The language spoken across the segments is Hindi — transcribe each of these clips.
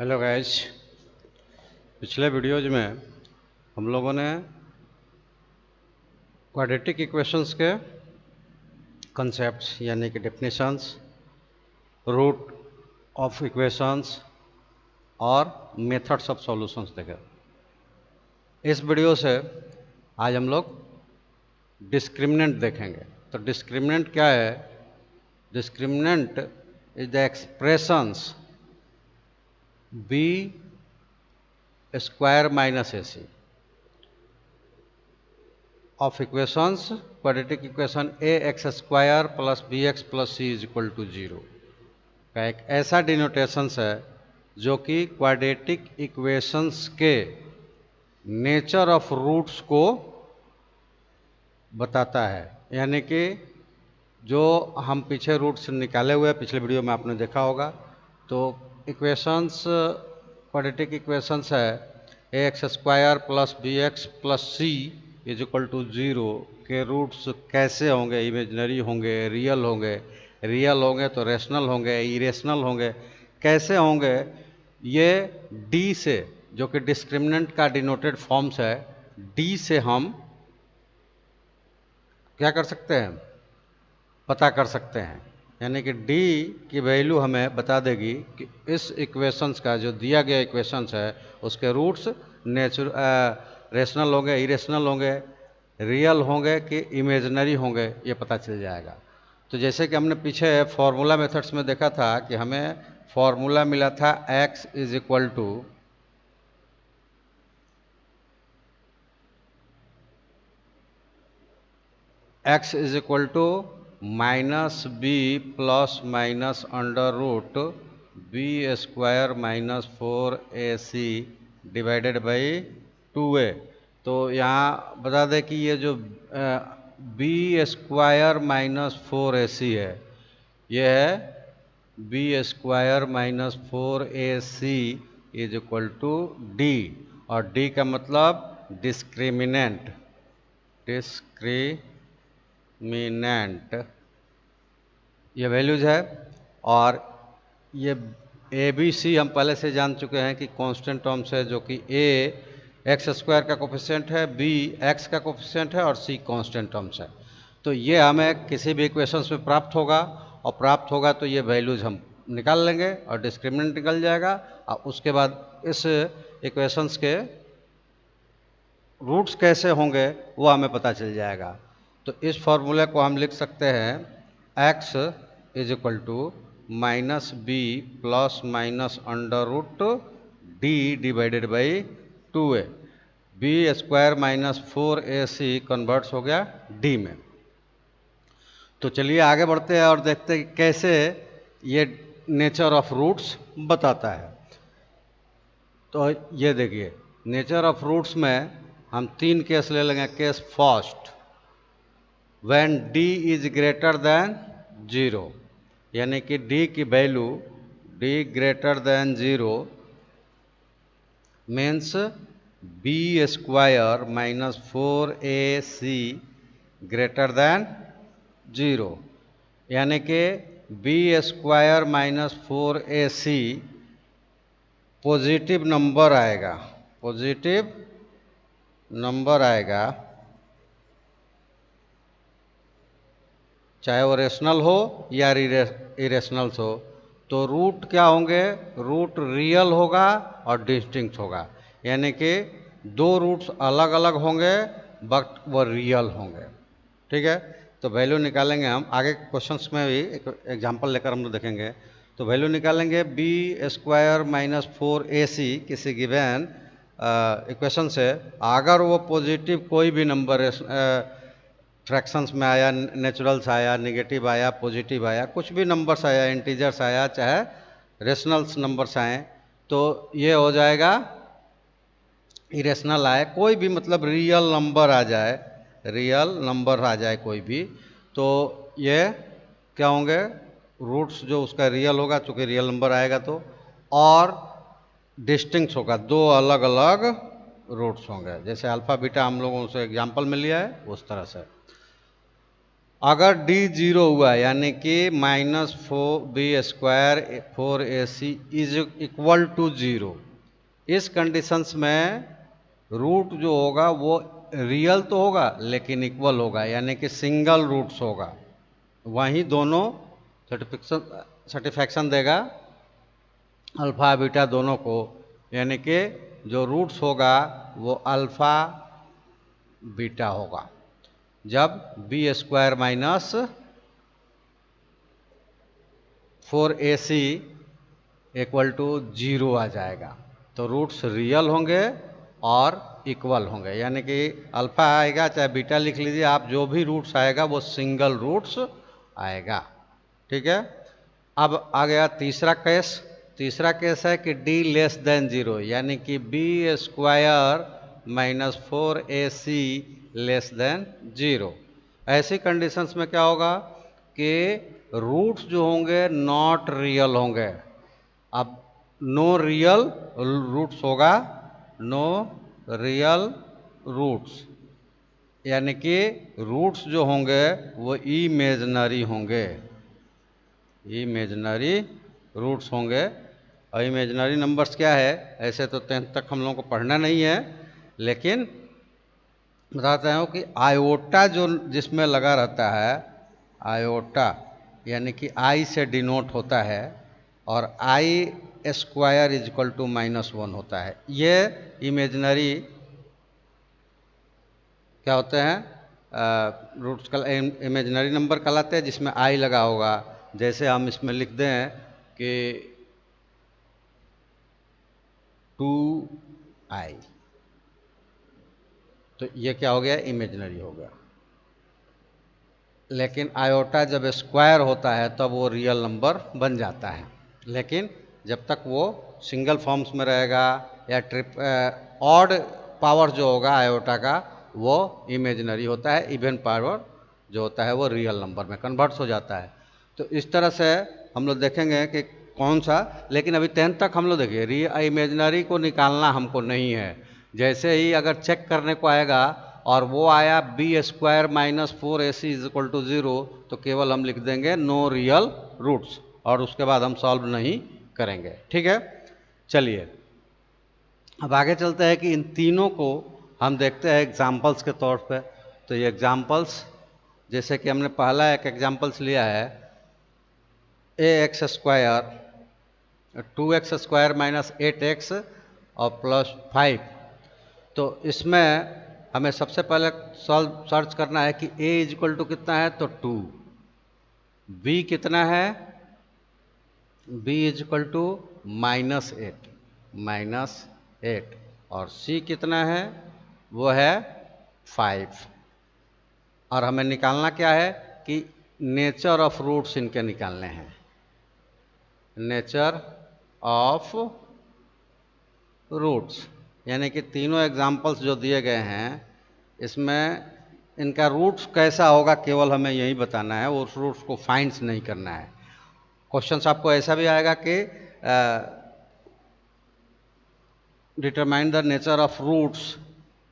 Hello guys. पिछले वीडियोज में हम लोगों ने क्वाड्रेटिक इक्वेशंस के कंसेप्ट्स यानी कि डेफिनेशंस, रूट ऑफ इक्वेशंस और मेथड्स ऑफ सॉल्यूशंस देखे। इस वीडियो से आज हम लोग डिस्क्रिमिनेंट देखेंगे। तो डिस्क्रिमिनेंट क्या है? Discriminant is the expressions B square minus A C of equations, quadratic equation a x square plus B x plus C is equal to 0 का एक ऐसा डिनोटेशंस है जो कि क्वाड्रेटिक इक्वेशंस के नेचर ऑफ रूट्स को बताता है। यानी कि जो हम पीछे रूट्स निकाले हुए पिछले वीडियो में आपने देखा होगा। तो इक्वेशंस क्वाड्रेटिक इक्वेशंस है a x square plus B x plus C is equal to 0 के रूट्स कैसे होंगे? इमेजिनरी होंगे, रियल होंगे, रियल होंगे तो रेशनल होंगे, इरेशनल होंगे, कैसे होंगे? ये डी से, जो कि डिस्क्रिमिनेंट का डिनोटेड फॉर्म्स है, डी से हम क्या कर सकते हैं? पता कर सकते हैं। यानी कि डी की वैल्यू हमें बता देगी कि इस इक्वेशंस का जो दिया गया इक्वेशंस है उसके रूट्स रेशनल होंगे, इरेशनल होंगे, रियल होंगे कि इमेजिनरी होंगे, ये पता चल जाएगा। तो जैसे कि हमने पीछे फॉर्मूला मेथड्स में देखा था कि हमें फॉर्मूला मिला था x is equal to minus B plus minus under root B square minus 4ac divided by 2a। तो यहाँ बता दें कि ये जो बी स्क्वायर माइनस 4ac है, ये है B square minus 4ac is equal to D, और डी का मतलब डिस्क्रिमिनेंट, ये वैल्यूज है। और ये ए बी सी हम पहले से जान चुके हैं कि कांस्टेंट टर्म्स है, जो कि ए एक्स स्क्वायर का कोफिशिएंट है, बी एक्स का कोफिशिएंट है और सी कांस्टेंट टर्म्स है। तो ये हमें किसी भी इक्वेशंस में प्राप्त होगा, और प्राप्त होगा तो ये वैल्यूज हम निकाल लेंगे और डिस्क्रिमिनेंट निकल जाएगा, और उसके बाद इस इक्वेशंस के रूट्स कैसे होंगे वो हमें पता चल जाएगा। तो इस फॉर्मूले को हम लिख सकते हैं x is equal to minus B plus minus under root d divided by 2a। B square minus 4ac converts हो गया डी में। तो चलिए आगे बढ़ते हैं और देखते हैं कैसे ये नेचर ऑफ रूट्स बताता है। तो ये देखिए, नेचर ऑफ रूट्स में हम तीन केस ले लेंगे। Case first, when d is greater than 0, यानी कि d की value d greater than 0 means b square minus 4ac greater than 0, यानी कि b square minus 4ac positive number आएगा, पॉजिटिव नंबर आएगा, चाहे वो रेशनल हो या इरेशनल्स हो। तो रूट क्या होंगे? रूट रियल होगा और डिस्टिंक्ट होगा, यानी कि दो रूट्स अलग अलग होंगे बट वो रियल होंगे। ठीक है, तो वैल्यू निकालेंगे हम आगे क्वेश्चंस में भी एक एग्जांपल लेकर हम लोग देखेंगे। तो वैल्यू निकालेंगे बी स्क्वायर माइनस 4ac किसी गिवन इक्वेशन से, अगर वो पॉजिटिव कोई भी नंबर फ्रैक्शंस में आया, नेचुरल्स आया, नेगेटिव आया, पॉजिटिव आया, कुछ भी नंबर्स आया, इंटीजर्स आया, चाहे रेशनल्स नंबर्स आए, तो ये हो जाएगा इरेशनल आए, कोई भी मतलब रियल नंबर आ जाए, रियल नंबर आ जाए कोई भी, तो ये क्या होंगे? रूट्स जो उसका रियल होगा, चूंकि रियल नंबर आएगा तो, और डिस्टिंक्ट होगा, दो अलग अलग रूट्स होंगे। जैसे अल्फा बीटा हम लोगों से एग्जाम्पल में लिया है उस तरह से। अगर d जीरो हुआ यानी कि -4b² 4ac is equal to zero, इस कंडीशंस में रूट जो होगा वो रियल तो होगा लेकिन इक्वल होगा, यानी कि सिंगल रूट्स होगा, वहीं दोनों सर्टिफिकेशन देगा अल्फा बीटा दोनों को, यानी कि जो रूट्स होगा वो अल्फा बीटा होगा जब b² -4ac equal to zero आ जाएगा, तो रूट्स रियल होंगे और इक्वल होंगे, यानी कि अल्फा आएगा चाहे बीटा लिख लीजिए आप, जो भी रूट्स आएगा वो सिंगल रूट्स आएगा। ठीक है, अब आ गया तीसरा केस। तीसरा केस है कि d लेस देन जीरो, यानी कि b² -4ac less than zero. ऐसी कंडीशंस में क्या होगा कि रूट्स जो होंगे नॉट रियल होंगे। अब नो रियल रूट्स होगा, नो रियल रूट्स, यानी कि रूट्स जो होंगे वो इमेजिनरी होंगे, इमेजिनरी रूट्स होंगे। और इमेजिनरी नंबर्स क्या है, ऐसे तो 10th तक हम लोगों को पढ़ना नहीं है, लेकिन बताता हूँ कि आयोटा जो जिसमें लगा रहता है, आयोटा यानी कि आई से डिनोट होता है और i² इक्वल टू -1 होता है, ये इमेजिनरी क्या होते हैं, रूट्स का इमेजिनरी नंबर कहलाते हैं जिसमें आई लगा होगा। जैसे हम इसमें लिख दें कि 2i, तो ये क्या हो गया, इमेजिनरी हो गया। लेकिन आयोटा जब स्क्वायर होता है तब वो रियल नंबर बन जाता है, लेकिन जब तक वो सिंगल फॉर्म्स में रहेगा या ऑड पावर जो होगा आयोटा का वो इमेजिनरी होता है, इवन पावर जो होता है वो रियल नंबर में कन्वर्ट्स हो जाता है। तो इस तरह से हम लोग देखेंगे कि कौन सा, लेकिन अभी 10th तक हम लोग देखिए इमेजिनरी को निकालना हमको नहीं है। जैसे ही अगर चेक करने को आएगा और वो आया b² -4ac equal to zero, तो केवल हम लिख देंगे नो रियल रूट्स और उसके बाद हम सॉल्व नहीं करेंगे। ठीक है, चलिए अब आगे चलते हैं कि इन तीनों को हम देखते हैं एग्जाम्पल्स के तौर पे। तो ये एग्जाम्पल्स, जैसे कि हमने पहला एक एग्जाम्पल्स लिया है ax² 2x² -8x और +5। तो इसमें हमें सबसे पहले सर्च करना है कि a इक्वल टू कितना है, तो 2, b कितना है, b इक्वल टू -8 और c कितना है, वो है 5। और हमें निकालना क्या है कि नेचर ऑफ रूट्स इनके निकालने हैं, नेचर ऑफ रूट्स, यानी कि तीनों एग्जाम्पल्स जो दिए गए हैं इसमें इनका रूट्स कैसा होगा केवल हमें यही बताना है, उस रूट्स को फाइंड्स नहीं करना है। क्वेश्चंस आपको ऐसा भी आएगा कि determine the nature of roots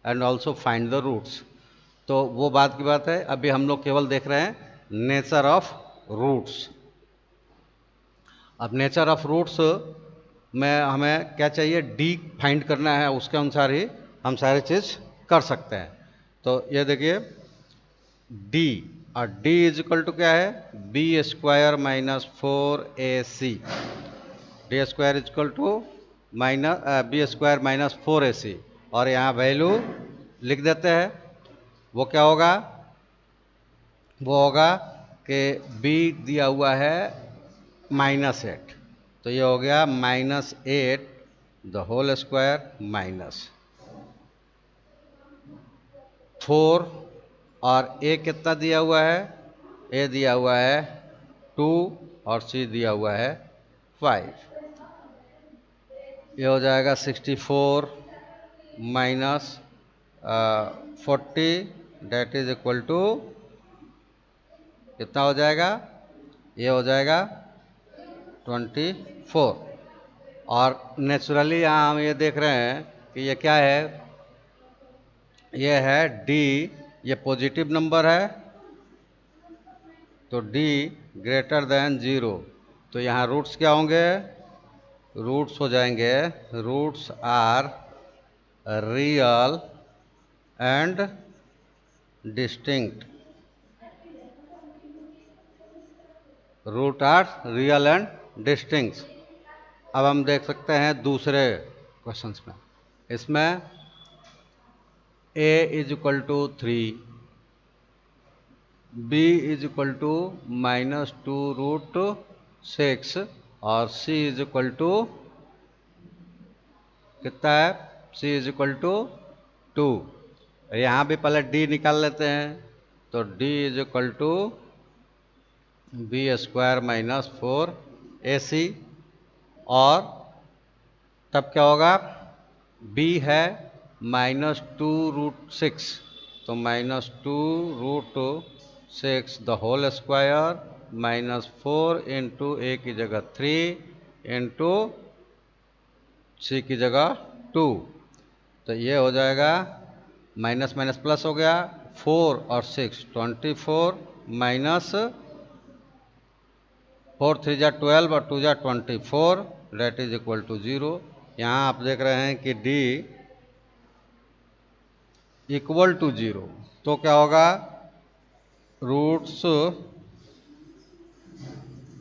and also find the roots, तो वो बात की बात है। अभी हम लोग केवल देख रहे हैं नेचर ऑफ रूट्स। अब नेचर ऑफ रूट्स में हमें क्या चाहिए, डी फाइंड करना है, उसके अनुसार ही हम सारी चीज़ कर सकते हैं। तो ये देखिए डी, और डी इक्वल टू क्या है, b² -4ac, d² equal to b² -4ac, और यहाँ वैल्यू लिख देते हैं। वो क्या होगा, वो होगा कि b दिया हुआ है -8, तो ये हो गया -8 द होल स्क्वायर -4, और a कितना दिया हुआ है, a दिया हुआ है 2 और c दिया हुआ है 5। ये हो जाएगा 64 -40 डेट इज इक्वल टू कितना हो जाएगा, ये हो जाएगा 24। और नेचुरली यहाँ हम ये देख रहे हैं कि ये क्या है, ये है d, ये पॉजिटिव नंबर है तो डी ग्रेटर देन 0, तो यहाँ रूट्स क्या होंगे? रूट्स हो जाएंगे, roots are real and distinct. Root are real and distinct. अब हम देख सकते हैं दूसरे क्वेश्चंस में। इसमें a is equal to 3, b is equal to -2√6 और c इज इक्वल टू कितना है? c is equal to 2। यहाँ भी पहले d निकाल लेते हैं, तो d is equal to b² - 4ac। और तब क्या होगा? b है -2√6, तो -2√6 the whole square -4 into a की जगह 3 इंटू c की जगह 2। तो ये हो जाएगा माइनस माइनस प्लस हो गया, 4 और 6 24 माइनस 4 3 जा 12 और 2 जा 24 डेट इज इक्वल टू 0। यहाँ आप देख रहे हैं कि d इक्वल टू 0, तो क्या होगा? Roots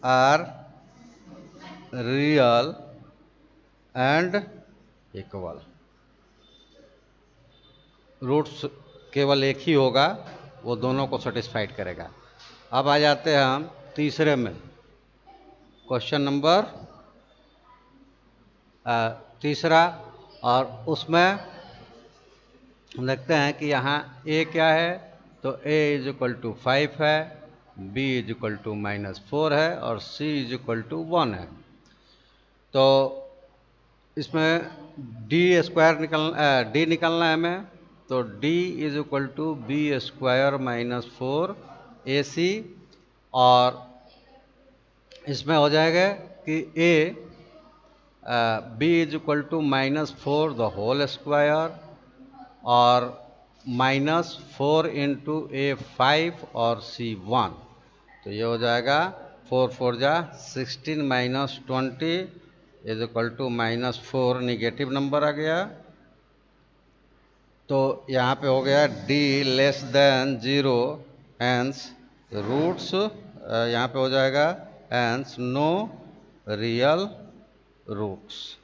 are real and equal. Roots केवल एक ही होगा, वो दोनों को सेटिस्फाइड करेगा। अब आ जाते हैं हम तीसरे में, क्वेश्चन नंबर तीसरा। और उसमें हम देखते हैं कि यहाँ a क्या है, तो a इज इक्वल टू 5 है, b इज इक्वल टू -4 है और c इज इक्वल टू 1 है। तो इसमें d निकालना है हमें, तो d is equal to b² - 4ac। और इसमें हो जाएगा कि b is equal to -4 the whole square और -4 इंटू a5 और c1। तो ये हो जाएगा 4 4 जा 16 - 20 is equal to -4, negative number आ गया। तो यहाँ पे हो गया d less than 0, hence roots यहाँ पे हो जाएगा hence no real roots.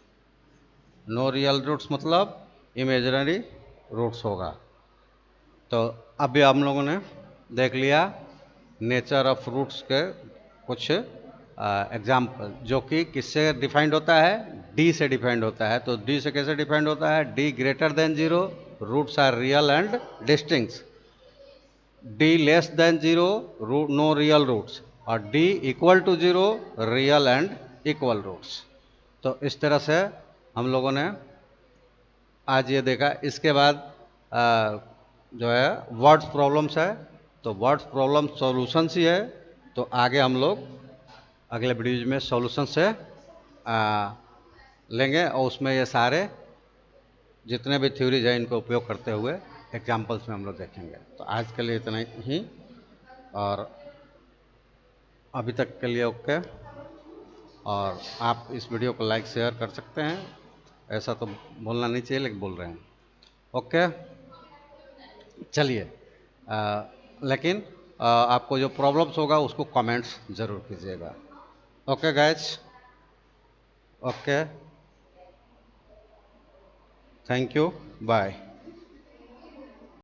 No real roots मतलब इमेजिनरी रूट्स होगा। तो अभी हम लोगों ने देख लिया नेचर ऑफ रूट्स के कुछ एग्जाम्पल, जो कि किससे डिफाइंड होता है? डी से डिफाइंड होता है। तो डी से कैसे डिफाइंड होता है? D greater than 0, roots are real and distinct. D less than 0, no real roots. और D equal to 0, real and equal roots. तो इस तरह से हम लोगों ने आज ये देखा। इसके बाद जो है वर्ड्स प्रॉब्लम्स है, तो वर्ड्स प्रॉब्लम सॉल्यूशंस ही है। तो आगे हम लोग अगले वीडियो में सॉल्यूशन से लेंगे और उसमें ये सारे जितने भी थ्योरीज हैं इनको उपयोग करते हुए एग्जाम्पल्स में हम लोग देखेंगे। तो आज के लिए इतना ही, और अभी तक के लिए ओके। और आप इस वीडियो को लाइक शेयर कर सकते हैं, ऐसा तो बोलना नहीं चाहिए लेकिन बोल रहे हैं। ओके, चलिए। लेकिन आपको जो प्रॉब्लम्स होगा उसको कमेंट्स ज़रूर कीजिएगा। Okay guys, okay, thank you, bye.